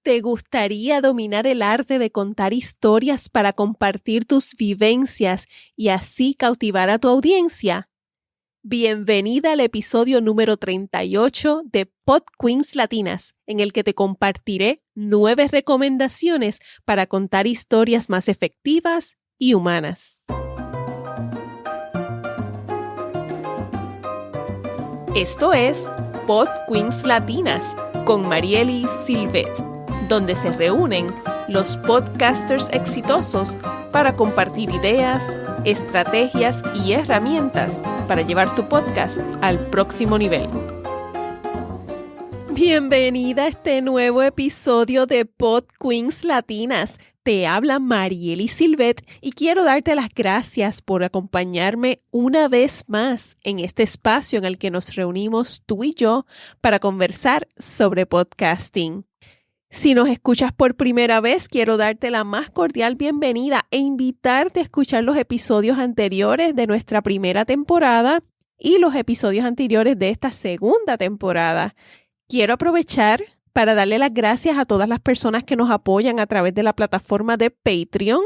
¿Te gustaría dominar el arte de contar historias para compartir tus vivencias y así cautivar a tu audiencia? Bienvenida al episodio número 38 de Pod Queens Latinas, en el que te compartiré 9 recomendaciones para contar historias más efectivas y humanas. Esto es Pod Queens Latinas con Marieli Silvet, donde se reúnen los podcasters exitosos para compartir ideas, estrategias y herramientas para llevar tu podcast al próximo nivel. Bienvenida a este nuevo episodio de Pod Queens Latinas. Te habla Marieli Silvet y quiero darte las gracias por acompañarme una vez más en este espacio en el que nos reunimos tú y yo para conversar sobre podcasting. Si nos escuchas por primera vez, quiero darte la más cordial bienvenida e invitarte a escuchar los episodios anteriores de nuestra primera temporada y los episodios anteriores de esta segunda temporada. Quiero aprovechar para darle las gracias a todas las personas que nos apoyan a través de la plataforma de Patreon,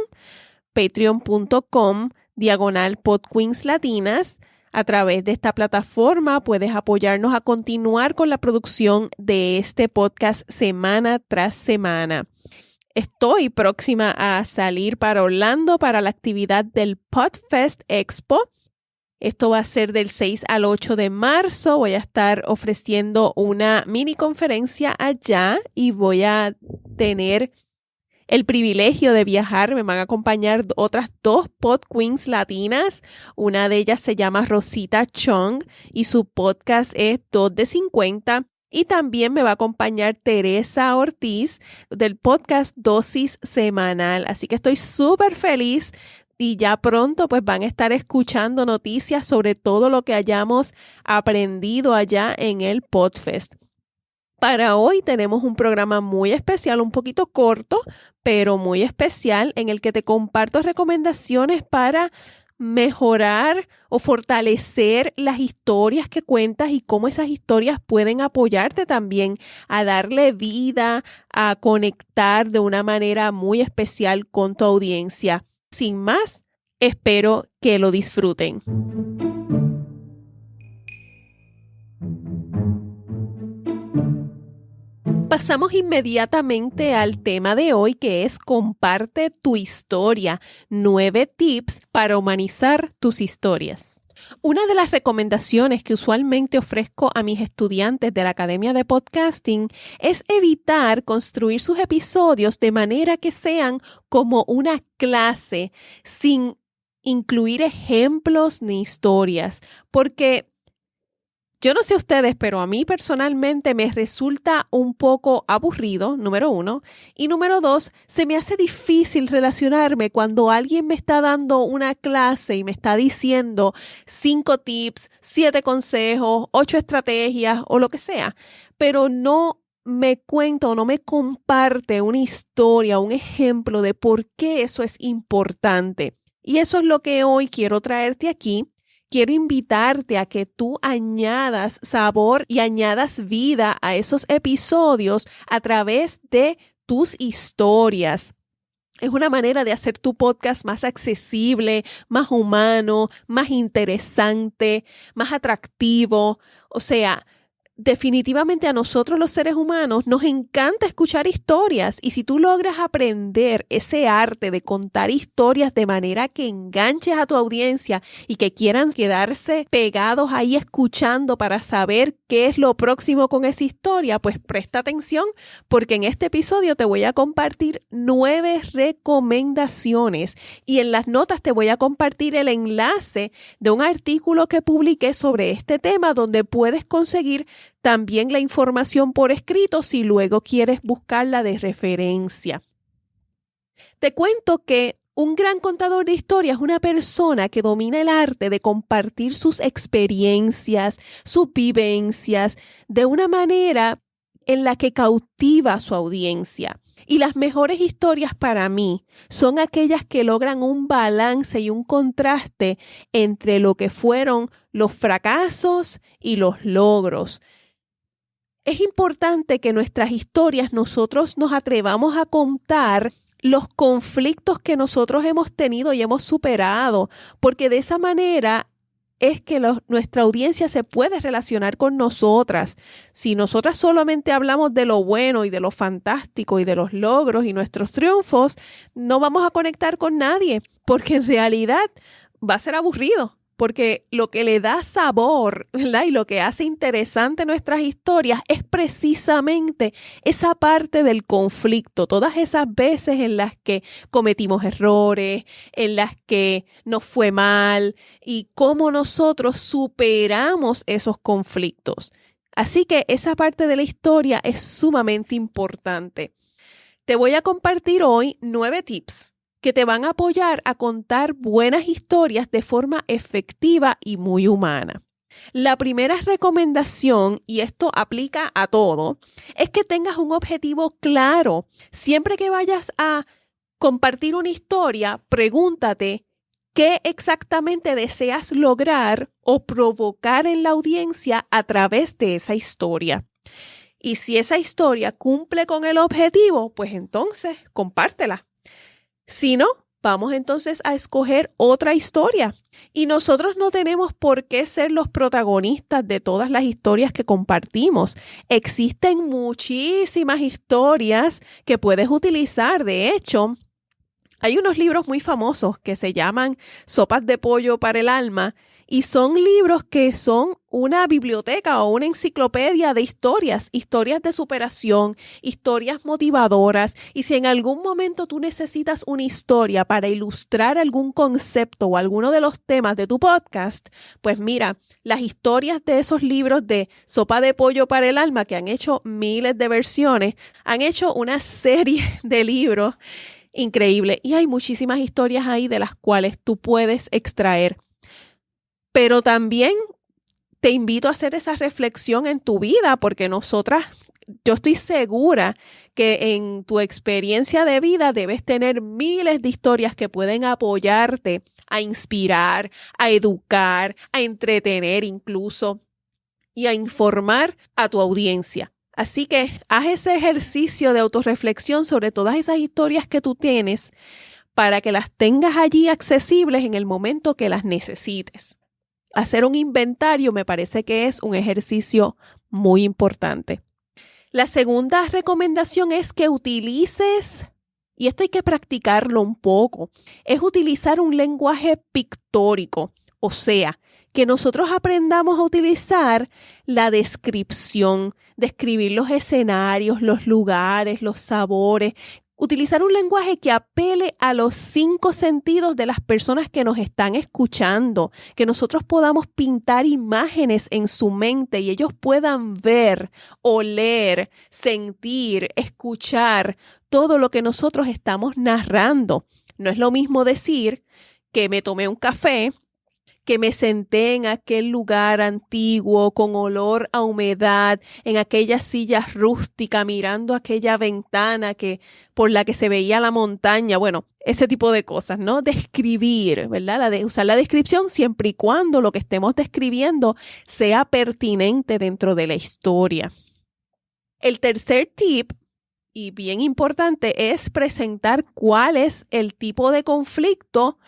patreon.com/podqueenslatinas. A través de esta plataforma puedes apoyarnos a continuar con la producción de este podcast semana tras semana. Estoy próxima a salir para Orlando para la actividad del PodFest Expo. Esto va a ser del 6 al 8 de marzo. Voy a estar ofreciendo una mini conferencia allá y voy a tener el privilegio de viajar. Me van a acompañar otras 2 Pod Queens latinas. Una de ellas se llama Rosita Chong y su podcast es 2 de 50. Y también me va a acompañar Teresa Ortiz del podcast Dosis Semanal. Así que estoy súper feliz y ya pronto pues van a estar escuchando noticias sobre todo lo que hayamos aprendido allá en el PodFest. Para hoy tenemos un programa muy especial, un poquito corto, pero muy especial, en el que te comparto recomendaciones para mejorar o fortalecer las historias que cuentas y cómo esas historias pueden apoyarte también a darle vida, a conectar de una manera muy especial con tu audiencia. Sin más, espero que lo disfruten. Pasamos inmediatamente al tema de hoy, que es comparte tu historia, 9 tips para humanizar tus historias. Una de las recomendaciones que usualmente ofrezco a mis estudiantes de la Academia de Podcasting es evitar construir sus episodios de manera que sean como una clase, sin incluir ejemplos ni historias, porque yo no sé ustedes, pero a mí personalmente me resulta un poco aburrido, número 1. Y número 2, se me hace difícil relacionarme cuando alguien me está dando una clase y me está diciendo 5 tips, 7 consejos, 8 estrategias o lo que sea, pero no me cuenta o no me comparte una historia, un ejemplo de por qué eso es importante. Y eso es lo que hoy quiero traerte aquí. Quiero invitarte a que tú añadas sabor y añadas vida a esos episodios a través de tus historias. Es una manera de hacer tu podcast más accesible, más humano, más interesante, más atractivo. O sea, definitivamente a nosotros los seres humanos nos encanta escuchar historias, y si tú logras aprender ese arte de contar historias de manera que enganches a tu audiencia y que quieran quedarse pegados ahí escuchando para saber qué es lo próximo con esa historia, pues presta atención, porque en este episodio te voy a compartir 9 recomendaciones y en las notas te voy a compartir el enlace de un artículo que publiqué sobre este tema, donde puedes conseguir también la información por escrito si luego quieres buscarla de referencia. Te cuento que un gran contador de historias es una persona que domina el arte de compartir sus experiencias, sus vivencias, de una manera en la que cautiva a su audiencia. Y las mejores historias para mí son aquellas que logran un balance y un contraste entre lo que fueron los fracasos y los logros. Es importante que nuestras historias nosotros nos atrevamos a contar los conflictos que nosotros hemos tenido y hemos superado, porque de esa manera es que nuestra audiencia se puede relacionar con nosotras. Si nosotras solamente hablamos de lo bueno y de lo fantástico y de los logros y nuestros triunfos, no vamos a conectar con nadie, porque en realidad va a ser aburrido. Porque lo que le da sabor, ¿verdad? Y lo que hace interesante nuestras historias es precisamente esa parte del conflicto, todas esas veces en las que cometimos errores, en las que nos fue mal y cómo nosotros superamos esos conflictos. Así que esa parte de la historia es sumamente importante. Te voy a compartir hoy 9 tips que te van a apoyar a contar buenas historias de forma efectiva y muy humana. La primera recomendación, y esto aplica a todo, es que tengas un objetivo claro. Siempre que vayas a compartir una historia, pregúntate qué exactamente deseas lograr o provocar en la audiencia a través de esa historia. Y si esa historia cumple con el objetivo, pues entonces compártela. Si no, vamos entonces a escoger otra historia. Y nosotros no tenemos por qué ser los protagonistas de todas las historias que compartimos. Existen muchísimas historias que puedes utilizar. De hecho, hay unos libros muy famosos que se llaman Sopas de Pollo para el Alma. Y son libros que son una biblioteca o una enciclopedia de historias de superación, historias motivadoras. Y si en algún momento tú necesitas una historia para ilustrar algún concepto o alguno de los temas de tu podcast, pues mira, las historias de esos libros de Sopa de Pollo para el Alma, que han hecho miles de versiones, han hecho una serie de libros increíbles. Y hay muchísimas historias ahí de las cuales tú puedes extraer. Pero también te invito a hacer esa reflexión en tu vida, porque yo estoy segura que en tu experiencia de vida debes tener miles de historias que pueden apoyarte a inspirar, a educar, a entretener incluso y a informar a tu audiencia. Así que haz ese ejercicio de autorreflexión sobre todas esas historias que tú tienes para que las tengas allí accesibles en el momento que las necesites. Hacer un inventario me parece que es un ejercicio muy importante. La segunda recomendación es que utilices, y esto hay que practicarlo un poco, es utilizar un lenguaje pictórico, o sea, que nosotros aprendamos a utilizar la descripción, describir los escenarios, los lugares, los sabores. Utilizar un lenguaje que apele a los 5 sentidos de las personas que nos están escuchando, que nosotros podamos pintar imágenes en su mente y ellos puedan ver, oler, sentir, escuchar todo lo que nosotros estamos narrando. No es lo mismo decir que me tomé un café, que me senté en aquel lugar antiguo con olor a humedad, en aquella silla rústica, mirando aquella ventana por la que se veía la montaña. Bueno, ese tipo de cosas, ¿no? Describir, ¿verdad? Usar la descripción siempre y cuando lo que estemos describiendo sea pertinente dentro de la historia. El tercer tip, y bien importante, es presentar cuál es el tipo de conflicto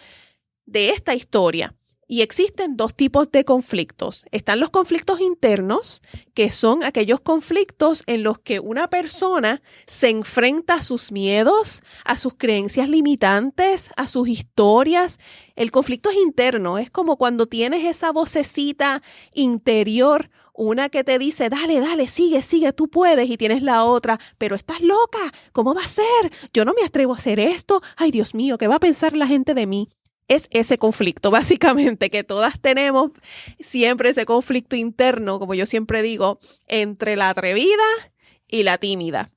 de esta historia. Y existen 2 tipos de conflictos. Están los conflictos internos, que son aquellos conflictos en los que una persona se enfrenta a sus miedos, a sus creencias limitantes, a sus historias. El conflicto es interno, es como cuando tienes esa vocecita interior, una que te dice, dale, sigue, tú puedes, y tienes la otra, pero estás loca, ¿cómo va a ser? Yo no me atrevo a hacer esto, ay Dios mío, ¿qué va a pensar la gente de mí? Es ese conflicto, básicamente, que todas tenemos siempre ese conflicto interno, como yo siempre digo, entre la atrevida y la tímida.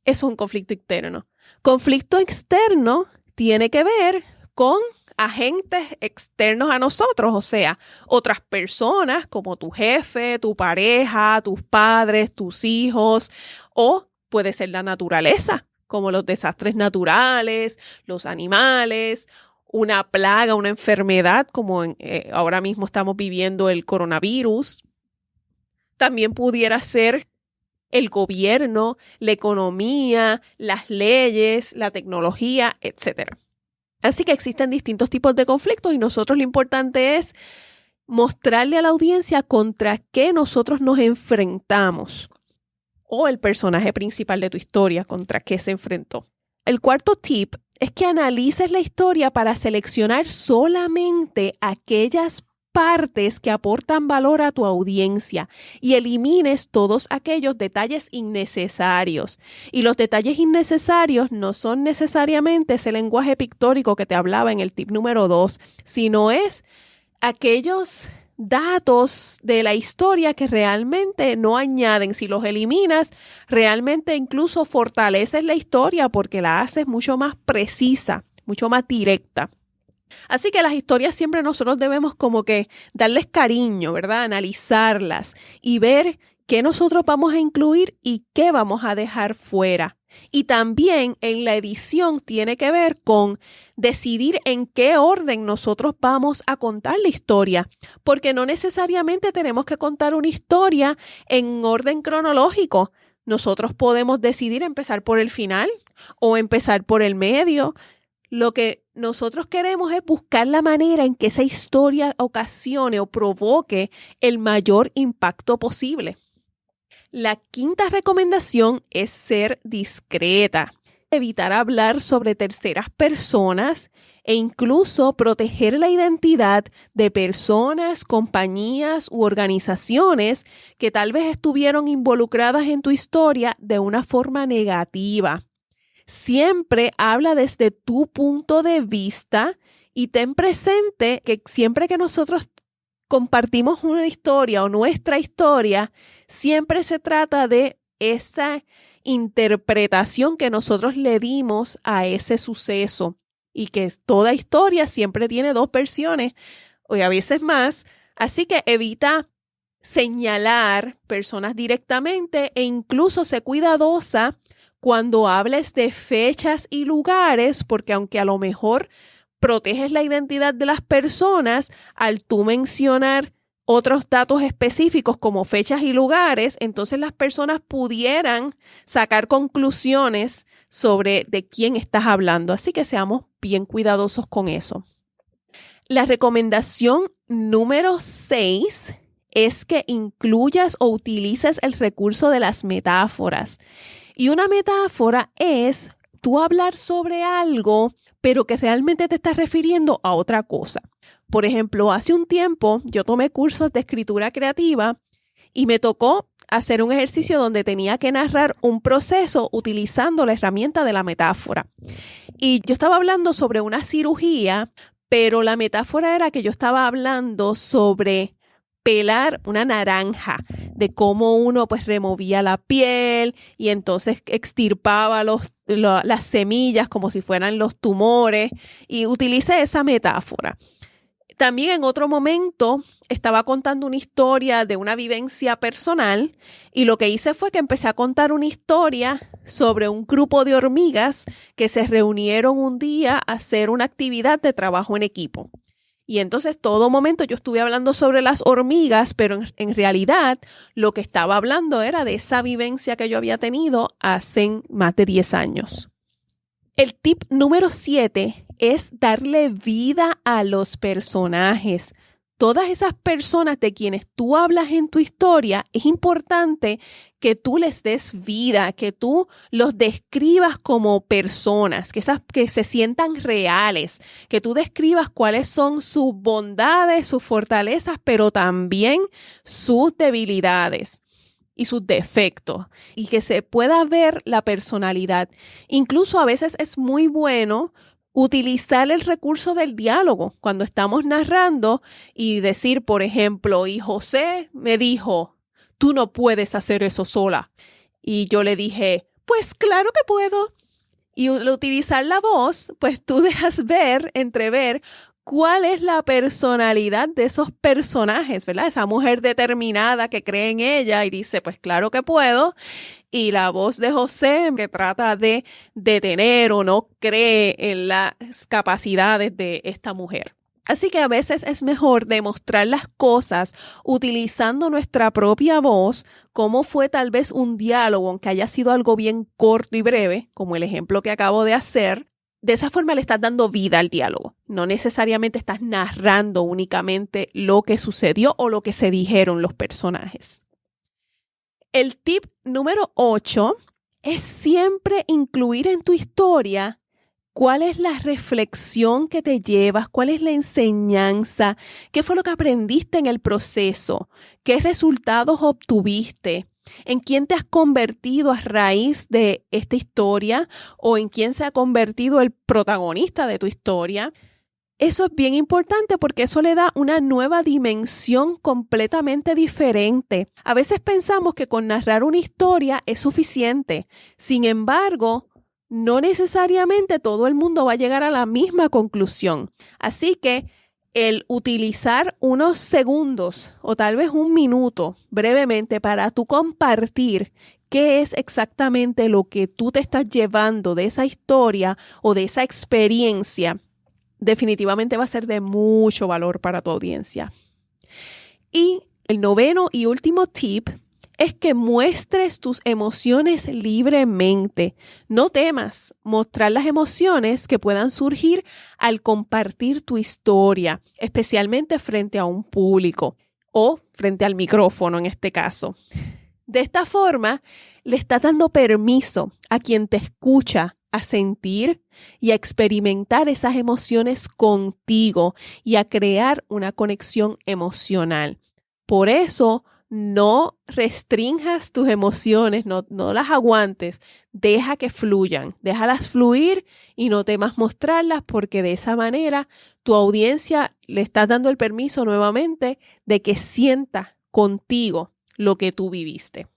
Eso es un conflicto interno. Conflicto externo tiene que ver con agentes externos a nosotros, o sea, otras personas como tu jefe, tu pareja, tus padres, tus hijos, o puede ser la naturaleza, como los desastres naturales, los animales, una plaga, una enfermedad, como ahora mismo estamos viviendo el coronavirus. También pudiera ser el gobierno, la economía, las leyes, la tecnología, etc. Así que existen distintos tipos de conflictos y nosotros lo importante es mostrarle a la audiencia contra qué nosotros nos enfrentamos o el personaje principal de tu historia contra qué se enfrentó. El cuarto tip es que analices la historia para seleccionar solamente aquellas partes que aportan valor a tu audiencia y elimines todos aquellos detalles innecesarios. Y los detalles innecesarios no son necesariamente ese lenguaje pictórico que te hablaba en el tip número 2, sino es aquellos datos de la historia que realmente no añaden. Si los eliminas, realmente incluso fortaleces la historia porque la haces mucho más precisa, mucho más directa. Así que las historias siempre nosotros debemos como que darles cariño, ¿verdad? Analizarlas y ver qué nosotros vamos a incluir y qué vamos a dejar fuera. Y también en la edición tiene que ver con decidir en qué orden nosotros vamos a contar la historia, porque no necesariamente tenemos que contar una historia en orden cronológico. Nosotros podemos decidir empezar por el final o empezar por el medio. Lo que nosotros queremos es buscar la manera en que esa historia ocasione o provoque el mayor impacto posible. La quinta recomendación es ser discreta, evitar hablar sobre terceras personas e incluso proteger la identidad de personas, compañías u organizaciones que tal vez estuvieron involucradas en tu historia de una forma negativa. Siempre habla desde tu punto de vista y ten presente que siempre que nosotros compartimos una historia o nuestra historia, siempre se trata de esa interpretación que nosotros le dimos a ese suceso y que toda historia siempre tiene dos versiones o a veces más. Así que evita señalar personas directamente e incluso sé cuidadosa cuando hables de fechas y lugares, porque aunque a lo mejor proteges la identidad de las personas, al tú mencionar otros datos específicos como fechas y lugares, entonces las personas pudieran sacar conclusiones sobre de quién estás hablando. Así que seamos bien cuidadosos con eso. La recomendación número 6 es que incluyas o utilices el recurso de las metáforas. Y una metáfora es tú hablar sobre algo, pero que realmente te estás refiriendo a otra cosa. Por ejemplo, hace un tiempo yo tomé cursos de escritura creativa y me tocó hacer un ejercicio donde tenía que narrar un proceso utilizando la herramienta de la metáfora. Y yo estaba hablando sobre una cirugía, pero la metáfora era que yo estaba hablando sobre pelar una naranja, de cómo uno pues removía la piel y entonces extirpaba las semillas como si fueran los tumores y utilicé esa metáfora. También en otro momento estaba contando una historia de una vivencia personal y lo que hice fue que empecé a contar una historia sobre un grupo de hormigas que se reunieron un día a hacer una actividad de trabajo en equipo. Y entonces todo momento yo estuve hablando sobre las hormigas, pero en realidad lo que estaba hablando era de esa vivencia que yo había tenido hace más de 10 años. El tip número 7 es darle vida a los personajes. Todas esas personas de quienes tú hablas en tu historia, es importante que tú les des vida, que tú los describas como personas, que se sientan reales, que tú describas cuáles son sus bondades, sus fortalezas, pero también sus debilidades y sus defectos, y que se pueda ver la personalidad. Incluso a veces es muy bueno utilizar el recurso del diálogo cuando estamos narrando y decir, por ejemplo, y José me dijo, tú no puedes hacer eso sola. Y yo le dije, pues claro que puedo. Y al utilizar la voz, pues tú dejas entrever cuál es la personalidad de esos personajes, ¿verdad? Esa mujer determinada que cree en ella y dice, pues claro que puedo. Y la voz de José que trata de detener o no cree en las capacidades de esta mujer. Así que a veces es mejor demostrar las cosas utilizando nuestra propia voz, como fue tal vez un diálogo, aunque haya sido algo bien corto y breve, como el ejemplo que acabo de hacer. De esa forma le estás dando vida al diálogo. No necesariamente estás narrando únicamente lo que sucedió o lo que se dijeron los personajes. El tip número 8 es siempre incluir en tu historia cuál es la reflexión que te llevas, cuál es la enseñanza, qué fue lo que aprendiste en el proceso, qué resultados obtuviste, en quién te has convertido a raíz de esta historia o en quién se ha convertido el protagonista de tu historia. Eso es bien importante porque eso le da una nueva dimensión completamente diferente. A veces pensamos que con narrar una historia es suficiente. Sin embargo, no necesariamente todo el mundo va a llegar a la misma conclusión. Así que el utilizar unos segundos o tal vez un minuto brevemente para tú compartir qué es exactamente lo que tú te estás llevando de esa historia o de esa experiencia, definitivamente va a ser de mucho valor para tu audiencia. Y el 9º y último tip es que muestres tus emociones libremente. No temas mostrar las emociones que puedan surgir al compartir tu historia, especialmente frente a un público o frente al micrófono en este caso. De esta forma, le estás dando permiso a quien te escucha a sentir y a experimentar esas emociones contigo y a crear una conexión emocional. Por eso, no restrinjas tus emociones, no las aguantes, deja que fluyan, déjalas fluir y no temas mostrarlas porque de esa manera tu audiencia le estás dando el permiso nuevamente de que sienta contigo lo que tú viviste.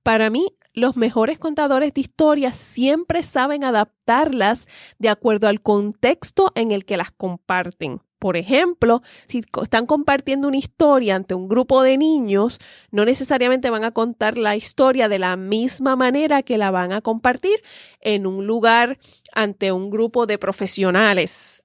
Para mí, los mejores contadores de historias siempre saben adaptarlas de acuerdo al contexto en el que las comparten. Por ejemplo, si están compartiendo una historia ante un grupo de niños, no necesariamente van a contar la historia de la misma manera que la van a compartir en un lugar ante un grupo de profesionales.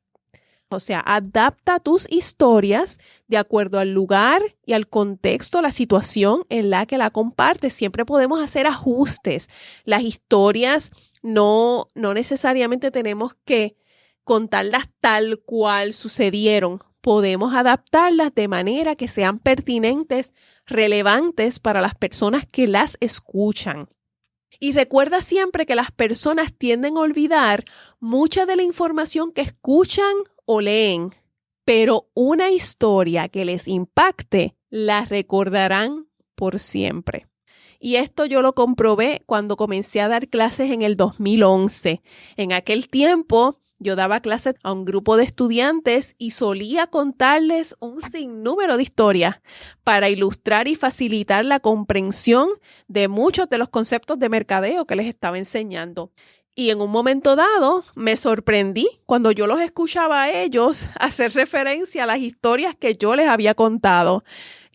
O sea, adapta tus historias de acuerdo al lugar y al contexto, la situación en la que la compartes. Siempre podemos hacer ajustes. Las historias no necesariamente tenemos que contarlas tal cual sucedieron. Podemos adaptarlas de manera que sean pertinentes, relevantes para las personas que las escuchan. Y recuerda siempre que las personas tienden a olvidar mucha de la información que escuchan o leen, pero una historia que les impacte la recordarán por siempre. Y esto yo lo comprobé cuando comencé a dar clases en el 2011. En aquel tiempo yo daba clases a un grupo de estudiantes y solía contarles un sinnúmero de historias para ilustrar y facilitar la comprensión de muchos de los conceptos de mercadeo que les estaba enseñando. Y en un momento dado me sorprendí cuando yo los escuchaba a ellos hacer referencia a las historias que yo les había contado.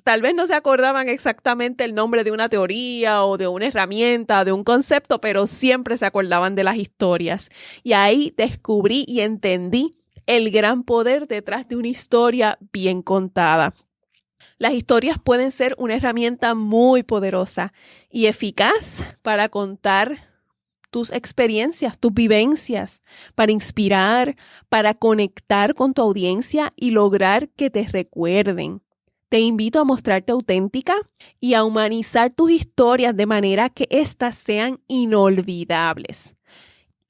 Tal vez no se acordaban exactamente el nombre de una teoría o de una herramienta, de un concepto, pero siempre se acordaban de las historias. Y ahí descubrí y entendí el gran poder detrás de una historia bien contada. Las historias pueden ser una herramienta muy poderosa y eficaz para contar tus experiencias, tus vivencias, para inspirar, para conectar con tu audiencia y lograr que te recuerden. Te invito a mostrarte auténtica y a humanizar tus historias de manera que éstas sean inolvidables.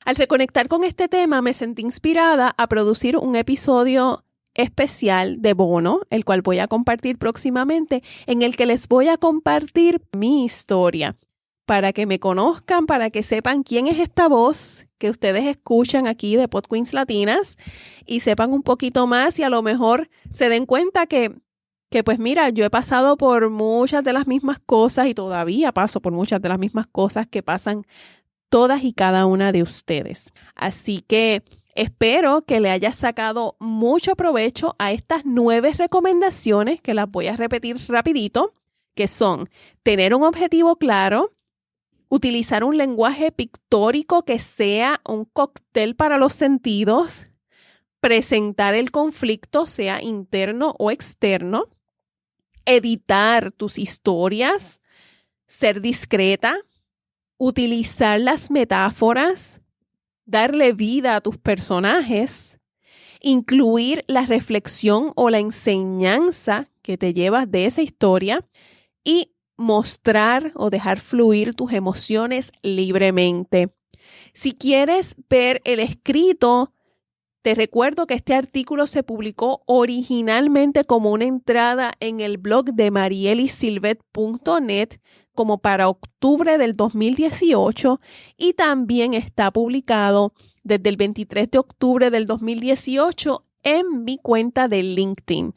Al reconectar con este tema, me sentí inspirada a producir un episodio especial de bono, el cual voy a compartir próximamente, en el que les voy a compartir mi historia, para que me conozcan, para que sepan quién es esta voz que ustedes escuchan aquí de Pod Queens Latinas y sepan un poquito más y a lo mejor se den cuenta que pues mira, yo he pasado por muchas de las mismas cosas y todavía paso por muchas de las mismas cosas que pasan todas y cada una de ustedes. Así que espero que le hayas sacado mucho provecho a estas 9 recomendaciones que las voy a repetir rapidito, que son tener un objetivo claro, utilizar un lenguaje pictórico que sea un cóctel para los sentidos, presentar el conflicto, sea interno o externo, editar tus historias, ser discreta, utilizar las metáforas, darle vida a tus personajes, incluir la reflexión o la enseñanza que te llevas de esa historia y mostrar o dejar fluir tus emociones libremente. Si quieres ver el escrito, te recuerdo que este artículo se publicó originalmente como una entrada en el blog de marielisilvet.net como para octubre del 2018 y también está publicado desde el 23 de octubre del 2018 en mi cuenta de LinkedIn.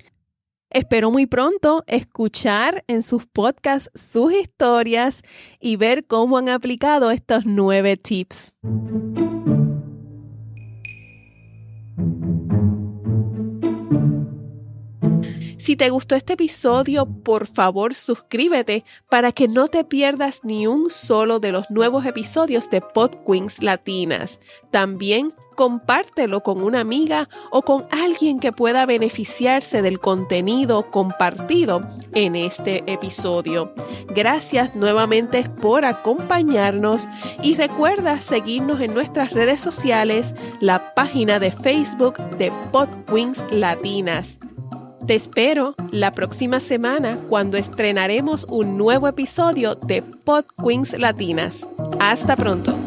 Espero muy pronto escuchar en sus podcasts sus historias y ver cómo han aplicado estos 9 tips. Si te gustó este episodio, por favor suscríbete para que no te pierdas ni un solo de los nuevos episodios de Podqueens Latinas. También compártelo con una amiga o con alguien que pueda beneficiarse del contenido compartido en este episodio. Gracias nuevamente por acompañarnos y recuerda seguirnos en nuestras redes sociales, la página de Facebook de Podqueens Latinas. Te espero la próxima semana cuando estrenaremos un nuevo episodio de Podqueens Latinas. Hasta pronto.